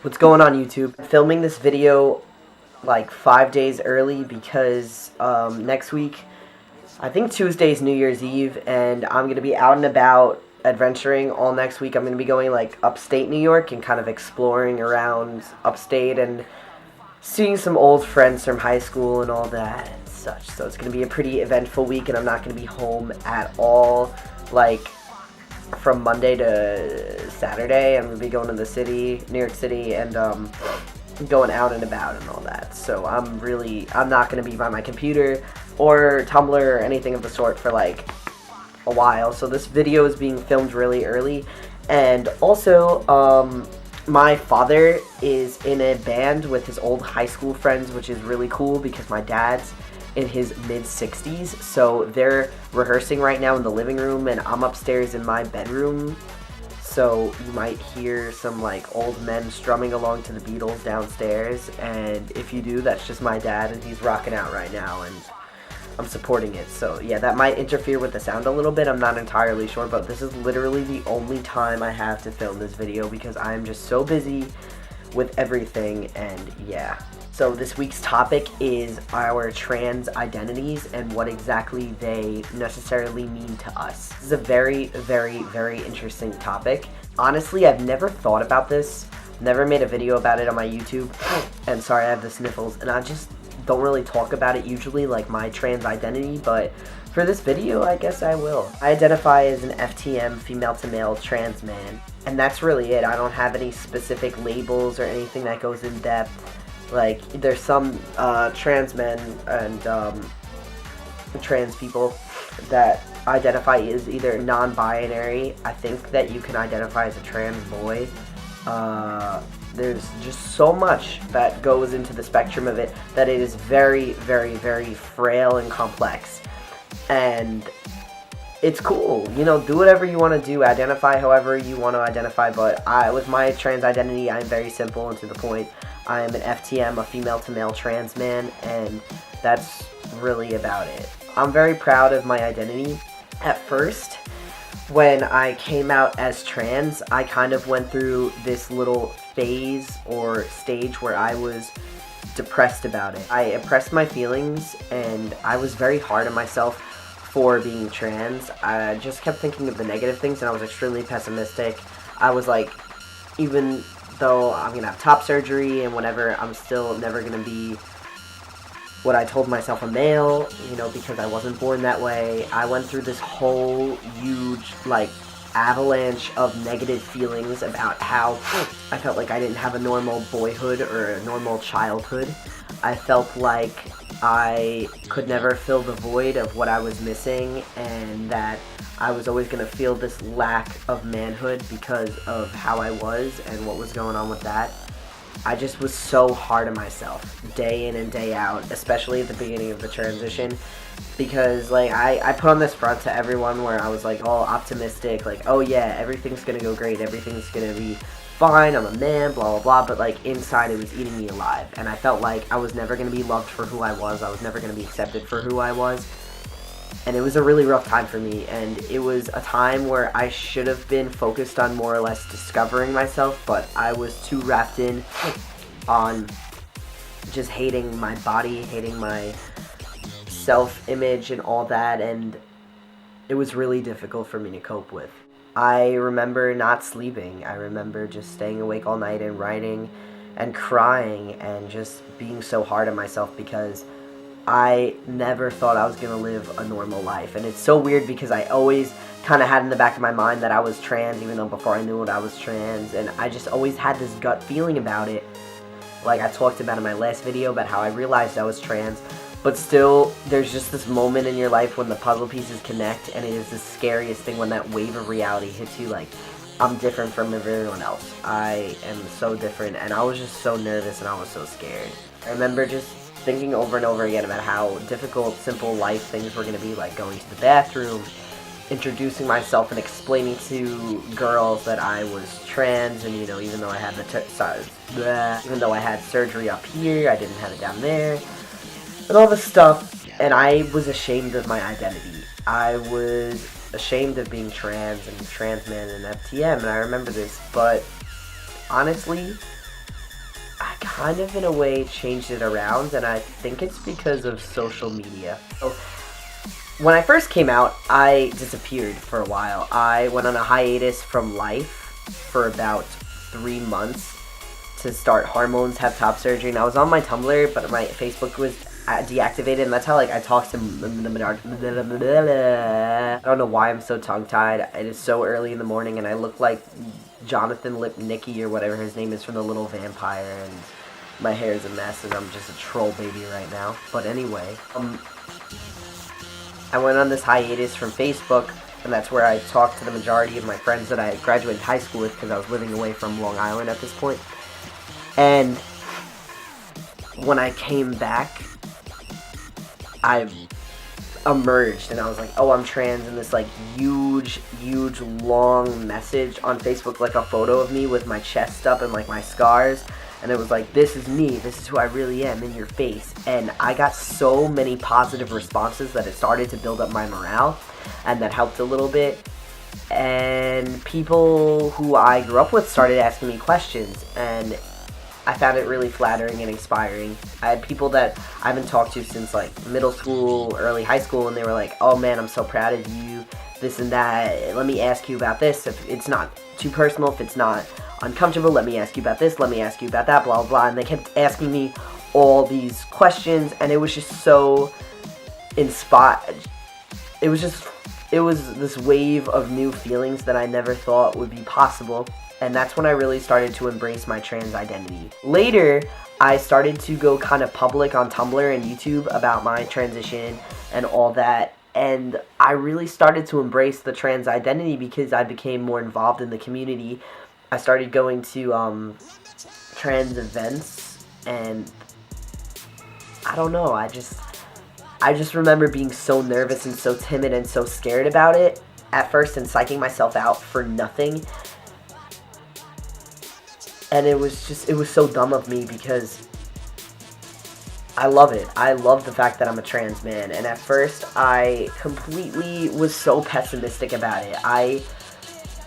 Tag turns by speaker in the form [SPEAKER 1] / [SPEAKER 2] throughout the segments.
[SPEAKER 1] What's going on, YouTube? I'm filming this video like 5 days early because next week, I think Tuesday's New Year's Eve, and I'm going to be out and about adventuring all next week. I'm going to be going like upstate New York and kind of exploring around upstate and seeing some old friends from high school and all that and such. So it's going to be a pretty eventful week, and I'm not going to be home at all like from Monday to Saturday. I'm going to be going to the city, New York City, and going out and about and all that. So I'm not going to be by my computer or Tumblr or anything of the sort for like a while. So this video is being filmed really early. And also, my father is in a band with his old high school friends, which is really cool because my dad's in his mid-60s, so they're rehearsing right now in the living room, and I'm upstairs in my bedroom, so you might hear some like old men strumming along to the Beatles downstairs, and if you do, that's just my dad, and he's rocking out right now, and I'm supporting it. So yeah, that might interfere with the sound a little bit, I'm not entirely sure, but this is literally the only time I have to film this video because I'm just so busy with everything. And yeah, so this week's topic is our trans identities and what exactly they necessarily mean to us. This is a very, very, very interesting topic. Honestly, I've never thought about this, never made a video about it on my YouTube, and sorry, I have the sniffles, and I just don't really talk about it usually, like my trans identity, but for this video, I guess I will. I identify as an FTM, female to male, trans man, and that's really it. I don't have any specific labels or anything that goes in depth. Like, there's some trans men and trans people that identify as either non-binary. I think that you can identify as a trans boy. There's just so much that goes into the spectrum of it that it is very, very, very frail and complex. And it's cool, you know, do whatever you want to do, identify however you want to identify, but with my trans identity, I'm very simple and to the point. I am an FTM, a female to male trans man, and that's really about it. I'm very proud of my identity. At first, when I came out as trans, I kind of went through this little phase or stage where I was depressed about it. I oppressed my feelings, and I was very hard on myself for being trans. I just kept thinking of the negative things, and I was extremely pessimistic. I was like, even though I'm gonna have top surgery and whatever, I'm still never gonna be what I told myself, a male, you know, because I wasn't born that way. I went through this whole huge, like, avalanche of negative feelings about how I felt like I didn't have a normal boyhood or a normal childhood. I felt like I could never fill the void of what I was missing, and that I was always going to feel this lack of manhood because of how I was and what was going on with that. I just was so hard on myself, day in and day out, especially at the beginning of the transition, because like I put on this front to everyone where I was like all optimistic, like, oh yeah, everything's gonna go great, everything's gonna be fine, I'm a man, blah blah blah, but like inside it was eating me alive, and I felt like I was never gonna be loved for who I was never gonna be accepted for who I was. And it was a really rough time for me, and it was a time where I should have been focused on more or less discovering myself, but I was too wrapped in on just hating my body, hating my self-image and all that, and it was really difficult for me to cope with. I remember not sleeping. I remember just staying awake all night and writing and crying and just being so hard on myself because I never thought I was going to live a normal life. And it's so weird because I always kind of had in the back of my mind that I was trans, even though before I knew what I was trans, and I just always had this gut feeling about it, like I talked about in my last video about how I realized I was trans. But still, there's just this moment in your life when the puzzle pieces connect, and it is the scariest thing when that wave of reality hits you, like, I'm different from everyone else. I am so different, and I was just so nervous and I was so scared. I remember just thinking over and over again about how difficult, simple life things were going to be, like going to the bathroom, introducing myself and explaining to girls that I was trans, and you know, even though I had even though I had surgery up here, I didn't have it down there, and all this stuff, and I was ashamed of my identity. I was ashamed of being trans and trans man and FTM, and I remember this, but honestly, kind of in a way changed it around, and I think it's because of social media. So, when I first came out, I disappeared for a while. I went on a hiatus from life for about 3 months to start hormones, have top surgery, and I was on my Tumblr, but my Facebook was deactivated, and that's how, like, I talked to I don't know why I'm so tongue-tied. It is so early in the morning, and I look like Jonathan Lipnicki or whatever his name is from The Little Vampire, and my hair is a mess, and I'm just a troll baby right now. But anyway, I went on this hiatus from Facebook, and that's where I talked to the majority of my friends that I graduated high school with, because I was living away from Long Island at this point. And when I came back, I emerged, and I was like, oh, I'm trans, and this like huge long message on Facebook, like a photo of me with my chest up and like my scars, and it was like, this is me, this is who I really am in your face. And I got so many positive responses that it started to build up my morale, and that helped a little bit. And people who I grew up with started asking me questions, and I found it really flattering and inspiring. I had people that I haven't talked to since like middle school, early high school, and they were like, oh man, I'm so proud of you, this and that, let me ask you about this, if it's not too personal, if it's not uncomfortable, let me ask you about this, let me ask you about that, blah, blah, blah. And they kept asking me all these questions, and it was just so inspired. It was this wave of new feelings that I never thought would be possible. And that's when I really started to embrace my trans identity. Later, I started to go kind of public on Tumblr and YouTube about my transition and all that. And I really started to embrace the trans identity because I became more involved in the community. I started going to trans events, and I don't know, I just remember being so nervous and so timid and so scared about it at first, and psyching myself out for nothing. And it was so dumb of me, because I love it. I love the fact that I'm a trans man. And at first, I completely was so pessimistic about it. I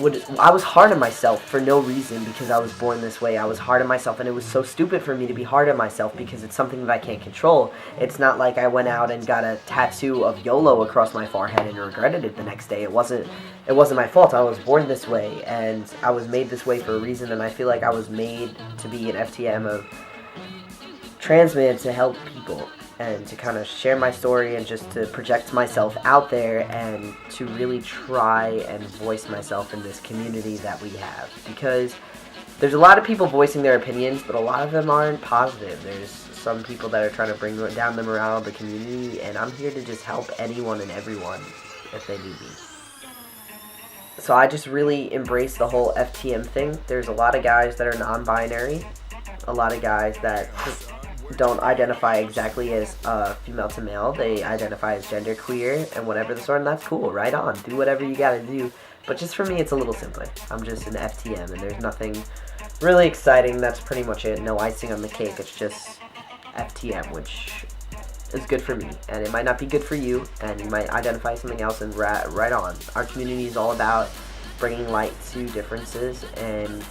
[SPEAKER 1] was hard on myself for no reason, because I was born this way. I was hard on myself, and it was so stupid for me to be hard on myself, because it's something that I can't control. It's not like I went out and got a tattoo of YOLO across my forehead and regretted it the next day. It wasn't my fault. I was born this way, and I was made this way for a reason, and I feel like I was made to be an FTM of trans man to help people, and to kind of share my story, and just to project myself out there, and to really try and voice myself in this community that we have. Because there's a lot of people voicing their opinions, but a lot of them aren't positive. There's some people that are trying to bring down the morale of the community, and I'm here to just help anyone and everyone if they need me. So I just really embrace the whole FTM thing. There's a lot of guys that are non-binary, a lot of guys that just don't identify exactly as female to male. They identify as genderqueer and whatever the sort, and that's cool. Right on. Do whatever you gotta do. But just for me, it's a little simpler. I'm just an FTM, and there's nothing really exciting. That's pretty much it. No icing on the cake. It's just FTM, which is good for me. And it might not be good for you, and you might identify as something else, and right on. Our community is all about bringing light to differences and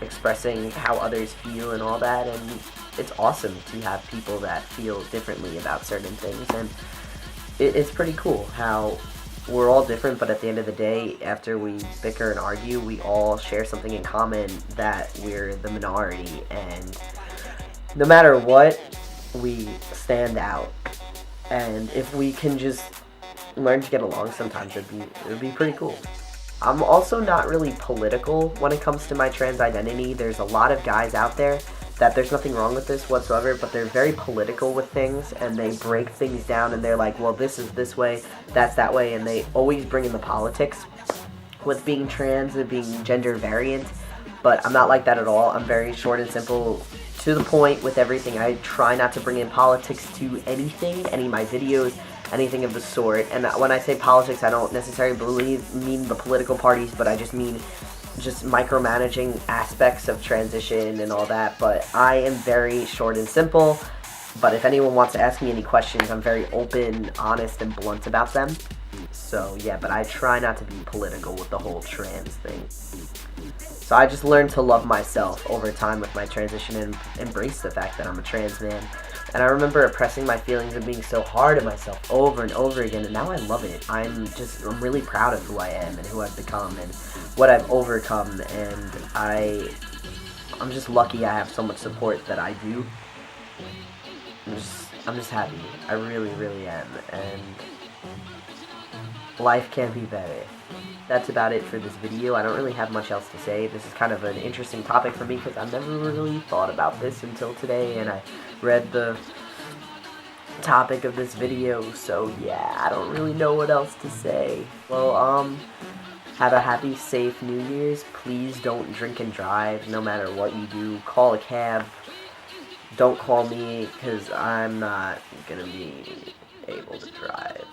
[SPEAKER 1] expressing how others feel and all that, and it's awesome to have people that feel differently about certain things, and it's pretty cool how we're all different, but at the end of the day, after we bicker and argue, we all share something in common, that we're the minority, and no matter what, we stand out. And if we can just learn to get along sometimes, it would be pretty cool. I'm also not really political when it comes to my trans identity. There's a lot of guys out there that there's nothing wrong with this whatsoever, but they're very political with things, and they break things down, and they're like, well, this is this way, that's that way, and they always bring in the politics with being trans and being gender variant. But I'm not like that at all. I'm very short and simple, to the point with everything. I try not to bring in politics to anything, any of my videos, anything of the sort. And when I say politics, I don't necessarily mean the political parties, but I just mean just micromanaging aspects of transition and all that. But I am very short and simple. But if anyone wants to ask me any questions, I'm very open, honest, and blunt about them. So yeah, but I try not to be political with the whole trans thing. So I just learned to love myself over time with my transition and embrace the fact that I'm a trans man. And I remember oppressing my feelings and being so hard on myself over and over again, and now I love it. I'm really proud of who I am and who I've become and what I've overcome, and I'm just lucky I have so much support that I do. I'm just happy. I really, really am, and life can be better. That's about it for this video. I don't really have much else to say. This is kind of an interesting topic for me because I've never really thought about this until today, and I read the topic of this video, so yeah, I don't really know what else to say. Well, have a happy, safe New Year's. Please don't drink and drive, no matter what you do. Call a cab. Don't call me, because I'm not gonna be able to drive.